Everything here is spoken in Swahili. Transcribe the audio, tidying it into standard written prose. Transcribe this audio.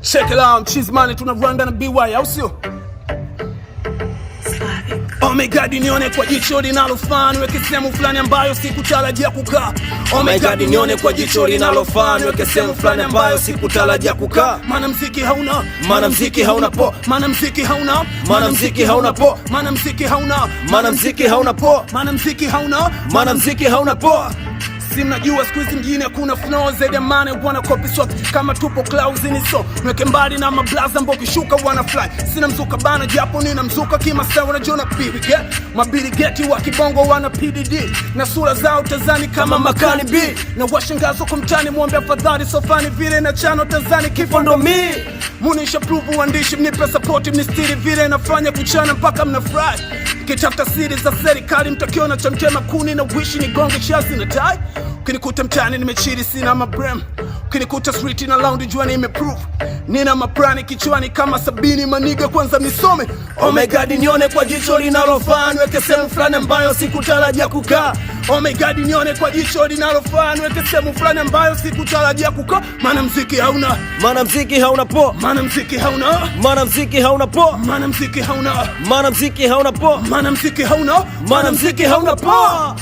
Check it out, cheese money tuna run na BY au sio? Oh my God, nione kwa jicho linalofaa, niweke sehemu fulani ambayo sikutarajia kukaa. Oh my God, nione kwa jicho linalofaa, niweke sehemu fulani ambayo sikutarajia kukaa. Maana mziki hauna, maana mziki hauna po, maana mziki hauna, maana mziki hauna po, maana mziki hauna, maana mziki hauna po, maana mziki hauna, maana mziki hauna po. Si mnajua siku hizi mjini hakuna flow zaidi ya money, wana copy shot kama tupo clouds ni so. Nweke mbali na mablaza ambao kishuka wana fly. Sina mzuka bana japo nina mzuka kima sawa na Jona PBG. Mabili geti wa kibongo wana PDD. Na sura zao tazani kama makani B. Na washangazo kumtani muombe afadhali sofani vile na chano tazani kifo ndo mi. Munisha prove uandishi mnipe support mnistiri vile nafanya kuchana mpaka mnafurahi. Kitafta siri za serikali mtakiona cha mtema kuni na wishi ni gonge shazi na tai. Ukinikuta mtani nimechiri sina mabrem, ukinikuta street na lounge jua nimeprove. Nina maprani kichwani kama 70 maniga kwanza misome. Oh my God, nione kwa jicho linalofaa, niweke sehemu fulani ambayo sikutarajia kukaa. Oh my God, nione kwa jicho linalofaa, niweke sehemu fulani ambayo sikutarajia kukaa. Maana mziki hauna, maana mziki hauna po, maana mziki hauna, maana mziki hauna po, maana mziki hauna, maana mziki hauna po, maana mziki hauna, maana mziki hauna po.